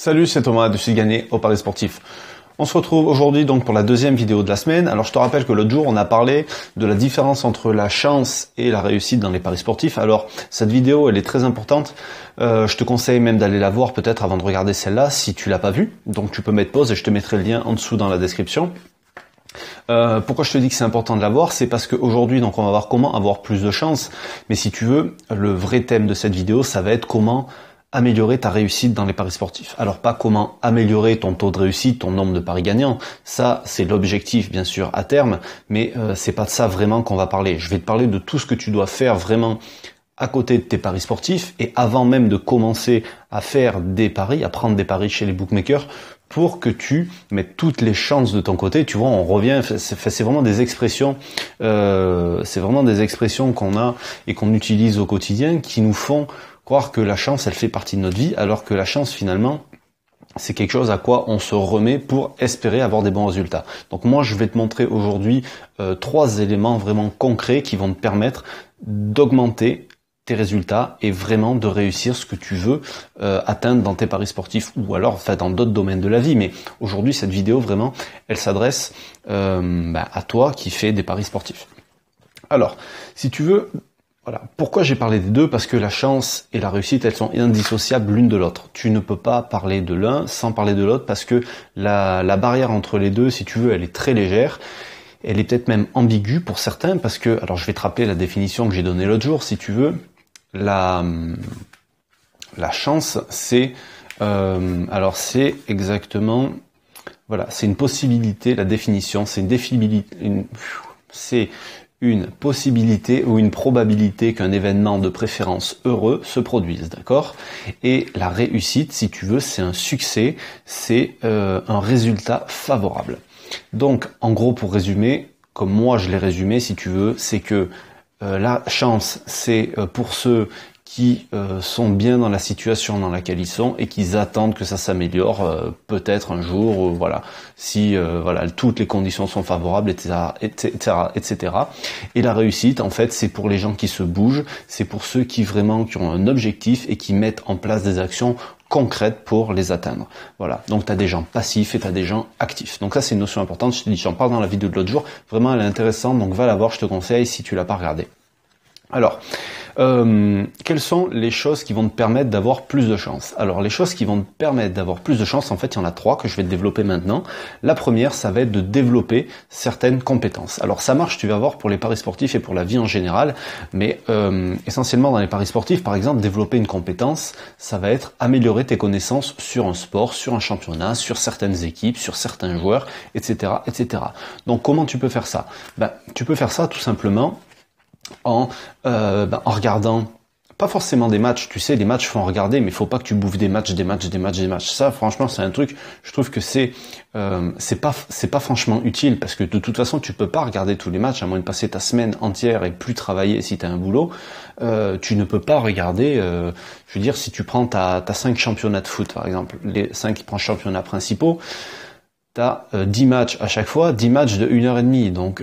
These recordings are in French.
Salut, c'est Thomas de Sud Gagné au Paris Sportif. On se retrouve aujourd'hui donc pour la deuxième vidéo de la semaine. Alors je te rappelle que l'autre jour on a parlé de la différence entre la chance et la réussite dans les paris sportifs. Alors cette vidéo elle est très importante. Je te conseille même d'aller la voir peut-être avant de regarder celle-là si tu l'as pas vue. Donc tu peux mettre pause et je te mettrai le lien en dessous dans la description. Pourquoi je te dis que c'est important de l'avoir, c'est parce qu'aujourd'hui donc on va voir comment avoir plus de chance. Mais si tu veux, le vrai thème de cette vidéo ça va être comment améliorer ta réussite dans les paris sportifs. Alors pas comment améliorer ton taux de réussite, ton nombre de paris gagnants, ça c'est l'objectif bien sûr à terme, mais c'est pas de ça vraiment qu'on va parler. Je vais te parler de tout ce que tu dois faire vraiment à côté de tes paris sportifs et avant même de commencer à faire des paris, à prendre des paris chez les bookmakers, pour que tu mettes toutes les chances de ton côté. Tu vois, on revient, c'est vraiment des expressions, qu'on a et qu'on utilise au quotidien qui nous font croire que la chance, elle fait partie de notre vie, alors que la chance, finalement, c'est quelque chose à quoi on se remet pour espérer avoir des bons résultats. Donc moi, je vais te montrer aujourd'hui 3 éléments vraiment concrets qui vont te permettre d'augmenter tes résultats et vraiment de réussir ce que tu veux atteindre dans tes paris sportifs ou alors enfin dans d'autres domaines de la vie. Mais aujourd'hui, cette vidéo, vraiment, elle s'adresse à toi qui fais des paris sportifs. Alors, si tu veux... Voilà. Pourquoi j'ai parlé des deux? Parce que la chance et la réussite, elles sont indissociables l'une de l'autre. Tu ne peux pas parler de l'un sans parler de l'autre parce que la barrière entre les deux, si tu veux, elle est très légère. Elle est peut-être même ambiguë pour certains parce que, alors je vais te rappeler la définition que j'ai donnée l'autre jour, si tu veux. La chance, c'est c'est exactement, voilà, c'est une possibilité. La définition, c'est une possibilité ou une probabilité qu'un événement de préférence heureux se produise, d'accord? Et la réussite, si tu veux, c'est un succès, c'est un résultat favorable. Donc, en gros, pour résumer, comme moi je l'ai résumé, si tu veux, c'est que la chance, c'est pour ceux qui sont bien dans la situation dans laquelle ils sont et qu'ils attendent que ça s'améliore peut-être un jour, voilà, si toutes les conditions sont favorables, etc. Et la réussite, en fait, c'est pour les gens qui se bougent, c'est pour ceux qui ont un objectif et qui mettent en place des actions concrètes pour les atteindre. Voilà. Donc tu as des gens passifs et tu as des gens actifs. Donc ça c'est une notion importante, je te dis, j'en parle dans la vidéo de l'autre jour, vraiment elle est intéressante, donc va la voir, je te conseille si tu l'as pas regardée. Alors, quelles sont les choses qui vont te permettre d'avoir plus de chance? Alors, les choses qui vont te permettre d'avoir plus de chance, en fait, il y en a 3 que je vais te développer maintenant. La première, ça va être de développer certaines compétences. Alors, ça marche, tu vas voir, pour les paris sportifs et pour la vie en général, mais essentiellement dans les paris sportifs, par exemple, développer une compétence, ça va être améliorer tes connaissances sur un sport, sur un championnat, sur certaines équipes, sur certains joueurs, etc., etc. Donc, comment tu peux faire ça? Tu peux faire ça tout simplement en regardant, pas forcément des matchs, tu sais, les matchs faut en regarder, mais il faut pas que tu bouffes des matchs. Ça, franchement, c'est un truc, je trouve que c'est pas franchement utile, parce que de toute façon, tu peux pas regarder tous les matchs, à moins de passer ta semaine entière et plus travailler si tu as un boulot. Tu ne peux pas regarder, je veux dire, si tu prends t'as 5 championnats de foot, par exemple, les 5 championnats principaux, t'as 10 matchs à chaque fois, 10 matchs de 1h30, donc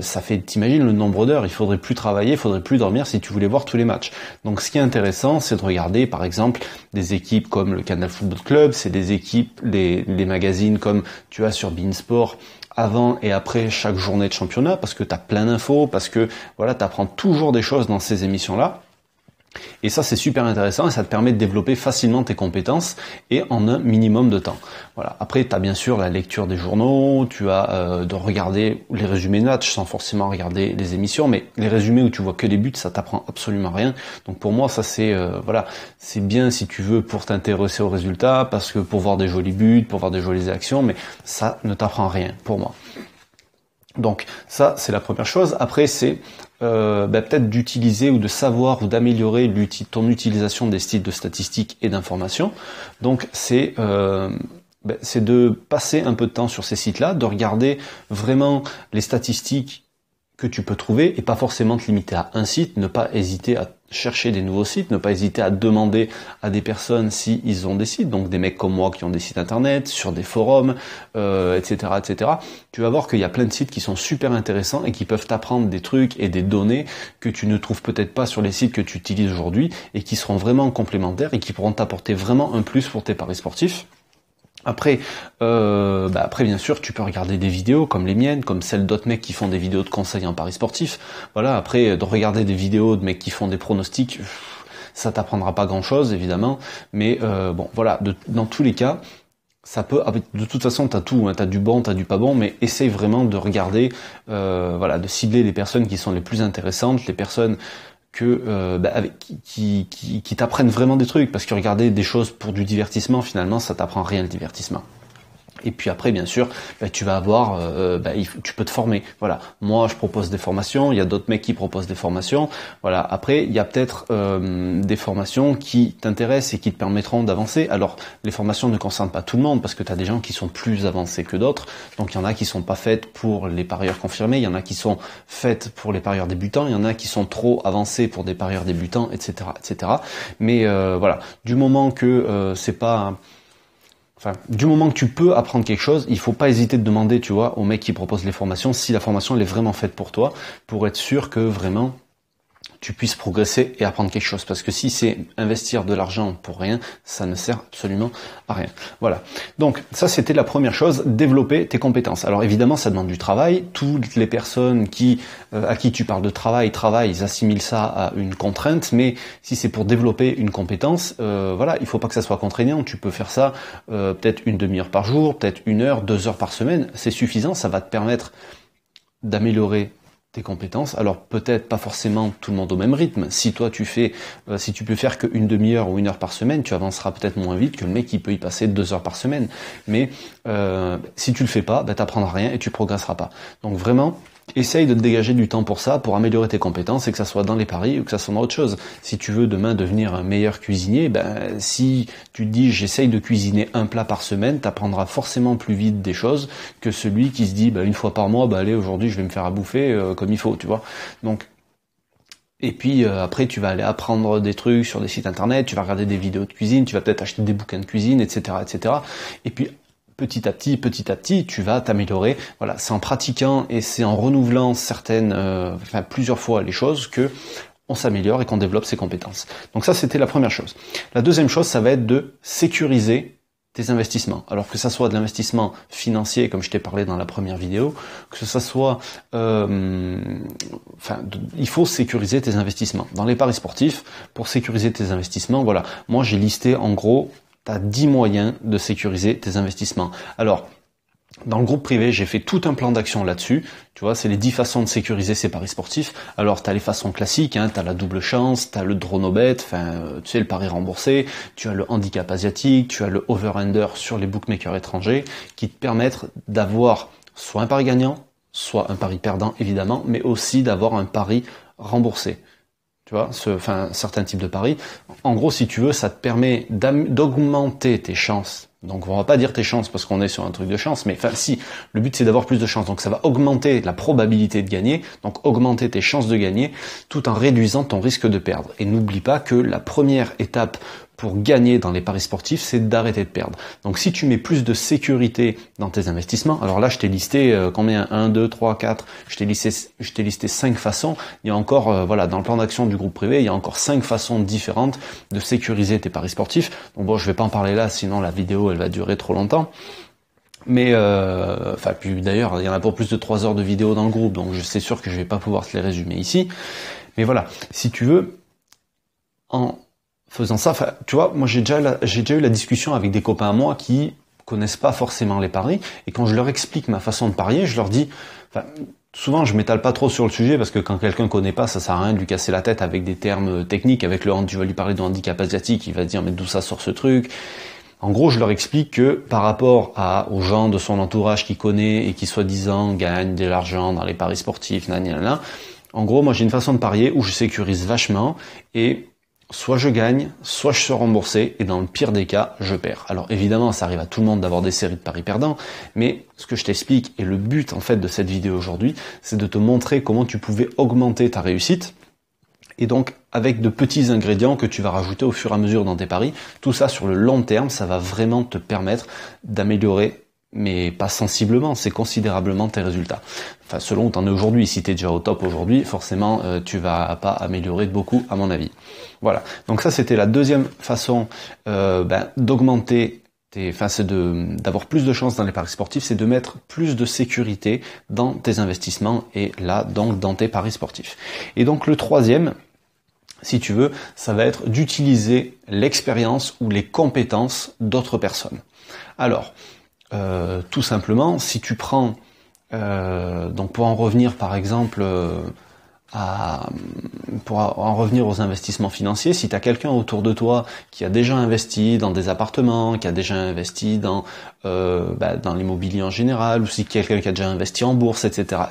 ça fait, t'imagines le nombre d'heures, il faudrait plus travailler, il faudrait plus dormir si tu voulais voir tous les matchs. Donc ce qui est intéressant, c'est de regarder par exemple des équipes comme le Canal Football Club, c'est des équipes, les magazines comme tu as sur beIN Sport, avant et après chaque journée de championnat, parce que t'as plein d'infos, parce que voilà, t'apprends toujours des choses dans ces émissions-là. Et ça c'est super intéressant et ça te permet de développer facilement tes compétences et en un minimum de temps. Voilà. Après tu as bien sûr la lecture des journaux, tu as de regarder les résumés de matchs sans forcément regarder les émissions, mais les résumés où tu vois que les buts, ça t'apprend absolument rien. Donc pour moi ça c'est c'est bien si tu veux pour t'intéresser aux résultats, parce que pour voir des jolis buts, pour voir des jolies actions, mais ça ne t'apprend rien pour moi. Donc ça c'est la première chose. Après c'est peut-être d'utiliser ou de savoir ou d'améliorer ton utilisation des sites de statistiques et d'informations. Donc c'est de passer un peu de temps sur ces sites-là, de regarder vraiment les statistiques que tu peux trouver et pas forcément te limiter à un site, ne pas hésiter à chercher des nouveaux sites, ne pas hésiter à demander à des personnes si ils ont des sites, donc des mecs comme moi qui ont des sites internet, sur des forums, etc., etc. Tu vas voir qu'il y a plein de sites qui sont super intéressants et qui peuvent t'apprendre des trucs et des données que tu ne trouves peut-être pas sur les sites que tu utilises aujourd'hui et qui seront vraiment complémentaires et qui pourront t'apporter vraiment un plus pour tes paris sportifs. Après, après bien sûr, tu peux regarder des vidéos comme les miennes, comme celles d'autres mecs qui font des vidéos de conseils en paris sportifs. Voilà. Après, de regarder des vidéos de mecs qui font des pronostics, ça t'apprendra pas grand-chose évidemment, mais bon, voilà. Dans tous les cas, ça peut. De toute façon, t'as tout. Hein, t'as du bon, t'as du pas bon, mais essaye vraiment de regarder, voilà, de cibler les personnes qui sont les plus intéressantes, les personnes qui t'apprennent vraiment des trucs, parce que regarder des choses pour du divertissement, finalement, ça t'apprend rien le divertissement. Et puis après, bien sûr, tu vas avoir, tu peux te former. Voilà. Moi, je propose des formations. Il y a d'autres mecs qui proposent des formations. Voilà. Après, il y a peut-être des formations qui t'intéressent et qui te permettront d'avancer. Alors, les formations ne concernent pas tout le monde parce que tu as des gens qui sont plus avancés que d'autres. Donc, il y en a qui sont pas faites pour les parieurs confirmés. Il y en a qui sont faites pour les parieurs débutants. Il y en a qui sont trop avancés pour des parieurs débutants, etc., etc. Mais voilà. Du moment que c'est pas Enfin, du moment que tu peux apprendre quelque chose, il faut pas hésiter de demander, tu vois, au mec qui propose les formations, si la formation elle est vraiment faite pour toi, pour être sûr que vraiment tu puisses progresser et apprendre quelque chose. Parce que si c'est investir de l'argent pour rien, ça ne sert absolument à rien. Voilà. Donc, ça, c'était la première chose, développer tes compétences. Alors, évidemment, ça demande du travail. Toutes les personnes à qui tu parles de travail, ils assimilent ça à une contrainte. Mais si c'est pour développer une compétence, voilà, il faut pas que ça soit contraignant. Tu peux faire ça peut-être une demi-heure par jour, peut-être 1 heure, 2 heures par semaine. C'est suffisant. Ça va te permettre d'améliorer tes compétences. Alors peut-être pas forcément tout le monde au même rythme. Si toi si tu peux faire qu'une demi-heure ou 1 heure par semaine, tu avanceras peut-être moins vite que le mec qui peut y passer 2 heures par semaine. Mais si tu le fais pas, t'apprendras rien et tu progresseras pas. Donc vraiment, essaye de te dégager du temps pour ça, pour améliorer tes compétences, et que ça soit dans les paris ou que ça soit dans autre chose. Si tu veux demain devenir un meilleur cuisinier, si tu te dis j'essaye de cuisiner un plat par semaine, t'apprendras forcément plus vite des choses que celui qui se dit une fois par mois, allez, aujourd'hui je vais me faire à bouffer comme il faut, tu vois. Donc et puis après tu vas aller apprendre des trucs sur des sites internet, tu vas regarder des vidéos de cuisine, tu vas peut-être acheter des bouquins de cuisine, etc., etc. Et puis petit à petit, tu vas t'améliorer. Voilà, c'est en pratiquant et c'est en renouvelant plusieurs fois les choses que on s'améliore et qu'on développe ses compétences. Donc ça, c'était la première chose. La deuxième chose, ça va être de sécuriser tes investissements. Alors que ça soit de l'investissement financier, comme je t'ai parlé dans la première vidéo, que ça soit, il faut sécuriser tes investissements. Dans les paris sportifs, pour sécuriser tes investissements, voilà, moi j'ai listé en gros, t'as 10 moyens de sécuriser tes investissements. Alors, dans le groupe privé, j'ai fait tout un plan d'action là-dessus. Tu vois, c'est les 10 façons de sécuriser ses paris sportifs. Alors, t'as les façons classiques, t'as la double chance, t'as le draw no bet, tu sais, le pari remboursé, tu as le handicap asiatique, tu as le over-under sur les bookmakers étrangers, qui te permettent d'avoir soit un pari gagnant, soit un pari perdant, évidemment, mais aussi d'avoir un pari remboursé. Tu vois, certains types de paris. En gros, si tu veux, ça te permet d'augmenter tes chances. Donc, on va pas dire tes chances parce qu'on est sur un truc de chance, mais si, le but c'est d'avoir plus de chances. Donc, ça va augmenter la probabilité de gagner, donc augmenter tes chances de gagner, tout en réduisant ton risque de perdre. Et n'oublie pas que la première étape pour gagner dans les paris sportifs, c'est d'arrêter de perdre. Donc si tu mets plus de sécurité dans tes investissements, alors là je t'ai listé combien 1, 2, 3, 4, je t'ai listé 5 façons. Il y a encore, dans le plan d'action du groupe privé, il y a encore 5 façons différentes de sécuriser tes paris sportifs. Donc bon, je vais pas en parler là, sinon la vidéo elle va durer trop longtemps. Mais puis d'ailleurs, il y en a pour plus de 3 heures de vidéo dans le groupe, donc c'est sûr que je vais pas pouvoir te les résumer ici. Mais voilà, si tu veux, en faisant ça, tu vois, moi j'ai déjà eu la discussion avec des copains à moi qui connaissent pas forcément les paris, et quand je leur explique ma façon de parier, je leur dis, souvent je m'étale pas trop sur le sujet parce que quand quelqu'un connaît pas, ça sert à rien de lui casser la tête avec des termes techniques, tu vas lui parler de handicap asiatique, il va se dire mais d'où ça sort ce truc. En gros, je leur explique que par rapport aux gens de son entourage qui connaît et qui soi-disant gagnent de l'argent dans les paris sportifs, en gros, moi j'ai une façon de parier où je sécurise vachement et soit je gagne, soit je suis remboursé, et dans le pire des cas, je perds. Alors évidemment, ça arrive à tout le monde d'avoir des séries de paris perdants, mais ce que je t'explique, et le but en fait de cette vidéo aujourd'hui, c'est de te montrer comment tu pouvais augmenter ta réussite, et donc avec de petits ingrédients que tu vas rajouter au fur et à mesure dans tes paris. Tout ça sur le long terme, ça va vraiment te permettre d'améliorer, mais pas sensiblement, c'est considérablement tes résultats. Enfin, selon où t'en es aujourd'hui. Si t'es déjà au top aujourd'hui, forcément, tu vas pas améliorer beaucoup, à mon avis. Voilà. Donc ça, c'était la deuxième façon d'augmenter c'est d'avoir plus de chance dans les paris sportifs, c'est de mettre plus de sécurité dans tes investissements et là, donc, dans tes paris sportifs. Et donc, le troisième, si tu veux, ça va être d'utiliser l'expérience ou les compétences d'autres personnes. Alors, tout simplement, si tu prends, donc pour en revenir par exemple pour en revenir aux investissements financiers, si tu as quelqu'un autour de toi qui a déjà investi dans des appartements, qui a déjà investi dans l'immobilier en général, ou si quelqu'un qui a déjà investi en bourse, etc.,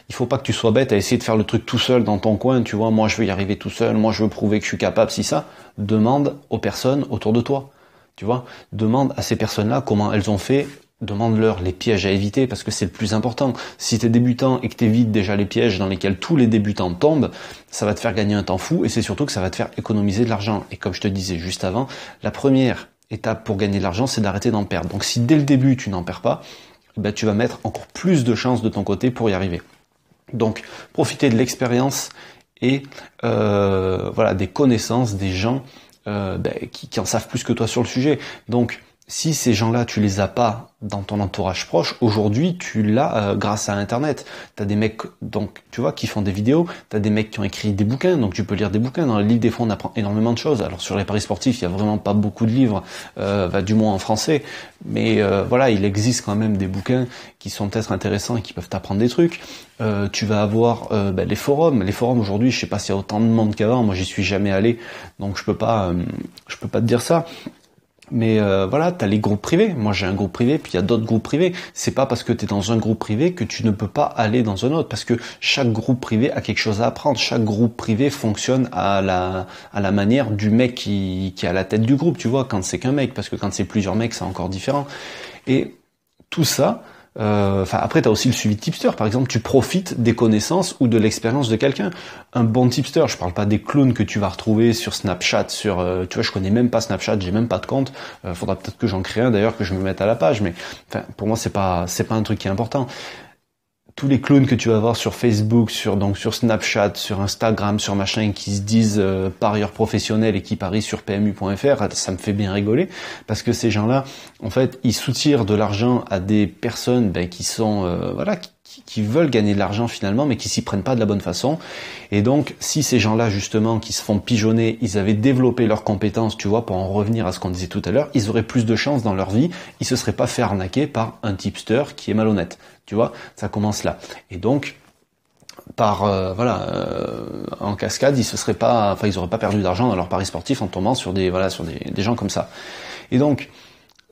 il faut pas que tu sois bête à essayer de faire le truc tout seul dans ton coin, tu vois, moi je veux y arriver tout seul, moi je veux prouver que je suis capable, si ça, demande aux personnes autour de toi, tu vois, demande à ces personnes-là comment elles ont fait. Demande-leur les pièges à éviter parce que c'est le plus important. Si t'es débutant et que t'évites déjà les pièges dans lesquels tous les débutants tombent, ça va te faire gagner un temps fou et c'est surtout que ça va te faire économiser de l'argent. Et comme je te disais juste avant, la première étape pour gagner de l'argent, c'est d'arrêter d'en perdre. Donc si dès le début tu n'en perds pas, tu vas mettre encore plus de chances de ton côté pour y arriver. Donc profiter de l'expérience et des connaissances des gens qui en savent plus que toi sur le sujet. Donc si ces gens-là, tu les as pas dans ton entourage proche, aujourd'hui, tu l'as grâce à Internet. T'as des mecs, donc, tu vois, qui font des vidéos, t'as des mecs qui ont écrit des bouquins, donc tu peux lire des bouquins. Dans le livre des fonds, on apprend énormément de choses. Alors sur les paris sportifs, il y a vraiment pas beaucoup de livres, du moins en français, mais il existe quand même des bouquins qui sont peut-être intéressants et qui peuvent t'apprendre des trucs. Tu vas avoir les forums. Les forums aujourd'hui, je sais pas s'il y a autant de monde qu'avant. Moi, j'y suis jamais allé, donc je peux pas te dire ça. Mais t'as les groupes privés. Moi j'ai un groupe privé, puis il y a d'autres groupes privés. C'est pas parce que tu es dans un groupe privé que tu ne peux pas aller dans un autre, parce que chaque groupe privé a quelque chose à apprendre. Chaque groupe privé fonctionne à la manière du mec qui est à la tête du groupe, tu vois, quand c'est qu'un mec, parce que quand c'est plusieurs mecs, c'est encore différent. Et tout ça, après, tu as aussi le suivi de tipster. Par exemple, tu profites des connaissances ou de l'expérience de quelqu'un. Un bon tipster, je parle pas des clowns que tu vas retrouver sur Snapchat, tu vois, je connais même pas Snapchat, j'ai même pas de compte. Faudra peut-être que j'en crée un d'ailleurs, que je me mette à la page, mais pour moi, c'est pas un truc qui est important. Tous les clones que tu vas voir sur Facebook, sur Snapchat, sur Instagram, sur machin, qui se disent parieurs professionnels et qui parient sur PMU.fr, ça me fait bien rigoler, parce que ces gens-là, en fait, ils soutirent de l'argent à des personnes qui sont qui veulent gagner de l'argent finalement, mais qui s'y prennent pas de la bonne façon. Et donc, si ces gens-là, justement, qui se font pigeonner, ils avaient développé leurs compétences, tu vois, pour en revenir à ce qu'on disait tout à l'heure, ils auraient plus de chance dans leur vie, ils se seraient pas fait arnaquer par un tipster qui est malhonnête. Tu vois, ça commence là. Et donc, en cascade, ils auraient pas perdu d'argent dans leur paris sportif en tombant sur des gens comme ça. Et donc,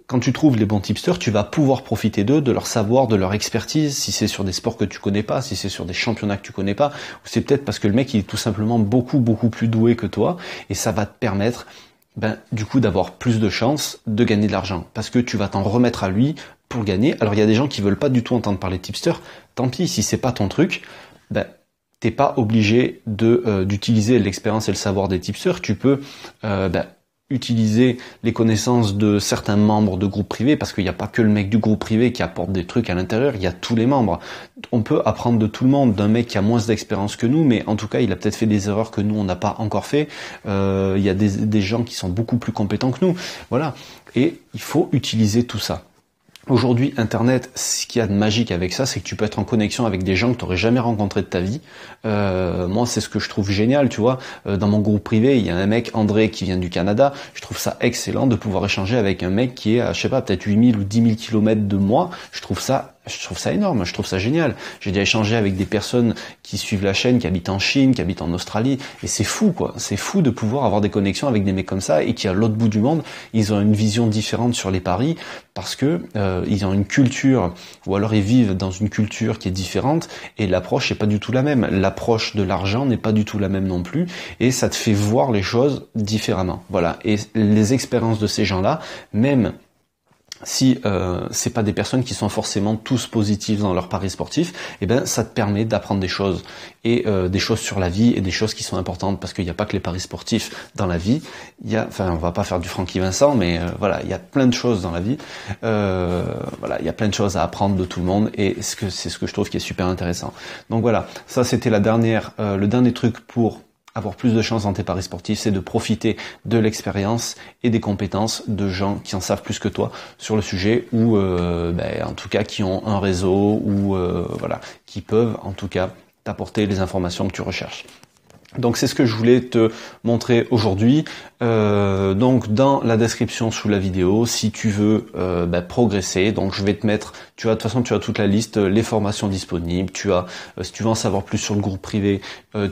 quand tu trouves les bons tipsters, tu vas pouvoir profiter d'eux, de leur savoir, de leur expertise, si c'est sur des sports que tu connais pas, si c'est sur des championnats que tu connais pas, ou c'est peut-être parce que le mec il est tout simplement beaucoup plus doué que toi, et ça va te permettre du coup d'avoir plus de chances de gagner de l'argent, parce que tu vas t'en remettre à lui pour gagner. Alors il y a des gens qui veulent pas du tout entendre parler de tipsters, tant pis, si c'est pas ton truc, t'es pas obligé d'utiliser l'expérience et le savoir des tipsters, tu peux utiliser les connaissances de certains membres de groupes privés, parce qu'il n'y a pas que le mec du groupe privé qui apporte des trucs à l'intérieur, il y a tous les membres. On peut apprendre de tout le monde, d'un mec qui a moins d'expérience que nous, mais en tout cas il a peut-être fait des erreurs que nous on n'a pas encore fait. Il y a des gens qui sont beaucoup plus compétents que nous, voilà. Et il faut utiliser tout ça. Aujourd'hui, Internet, ce qu'il y a de magique avec ça, c'est que tu peux être en connexion avec des gens que tu n'aurais jamais rencontrés de ta vie. Moi, c'est ce que je trouve génial, tu vois. Dans mon groupe privé, il y a un mec, André, qui vient du Canada. Je trouve ça excellent de pouvoir échanger avec un mec qui est à, je sais pas, peut-être 8000 ou 10 000 kilomètres de moi. Je trouve ça énorme, je trouve ça génial. J'ai déjà échangé avec des personnes qui suivent la chaîne, qui habitent en Chine, qui habitent en Australie, et c'est fou, quoi. C'est fou de pouvoir avoir des connexions avec des mecs comme ça, et qui, à l'autre bout du monde, ils ont une vision différente sur les paris, parce que ils ont une culture, ou alors ils vivent dans une culture qui est différente, et l'approche n'est pas du tout la même. L'approche de l'argent n'est pas du tout la même non plus, et ça te fait voir les choses différemment. Voilà. Et les expériences de ces gens-là, même si c'est pas des personnes qui sont forcément tous positives dans leur paris sportif, eh ben ça te permet d'apprendre des choses et des choses sur la vie et des choses qui sont importantes parce qu'il n'y a pas que les paris sportifs dans la vie. Il y a, enfin, on va pas faire du Francky Vincent, mais voilà, il y a plein de choses dans la vie. Voilà, il y a plein de choses à apprendre de tout le monde et c'est ce que je trouve qui est super intéressant. Donc voilà, ça c'était le dernier truc pour avoir plus de chance dans tes paris sportifs, c'est de profiter de l'expérience et des compétences de gens qui en savent plus que toi sur le sujet ou en tout cas qui ont un réseau ou voilà, qui peuvent en tout cas t'apporter les informations que tu recherches. Donc c'est ce que je voulais te montrer aujourd'hui. Donc dans la description sous la vidéo, si tu veux progresser, donc je vais te mettre, de toute façon tu as toute la liste, les formations disponibles, tu as, si tu veux en savoir plus sur le groupe privé,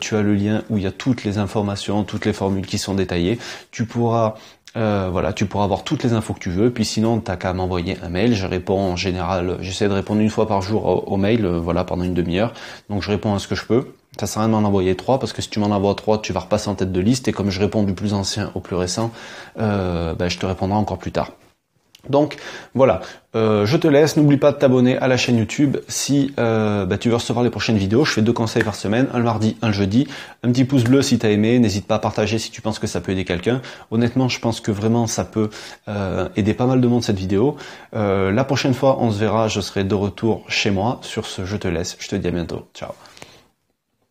tu as le lien où il y a toutes les informations, toutes les formules qui sont détaillées. Tu pourras tu pourras avoir toutes les infos que tu veux, puis sinon t'as qu'à m'envoyer un mail, je réponds en général, j'essaie de répondre une fois par jour au mail, pendant une demi-heure, donc je réponds à ce que je peux. Ça sert à rien de m'en envoyer 3 parce que si tu m'en envoies 3, tu vas repasser en tête de liste et comme je réponds du plus ancien au plus récent, je te répondrai encore plus tard. Donc voilà, je te laisse, n'oublie pas de t'abonner à la chaîne YouTube si tu veux recevoir les prochaines vidéos. Je fais 2 conseils par semaine, un le mardi, un le jeudi. Un petit pouce bleu si t'as aimé, n'hésite pas à partager si tu penses que ça peut aider quelqu'un. Honnêtement, je pense que vraiment ça peut aider pas mal de monde cette vidéo. La prochaine fois, on se verra, je serai de retour chez moi. Sur ce, je te laisse, je te dis à bientôt. Ciao.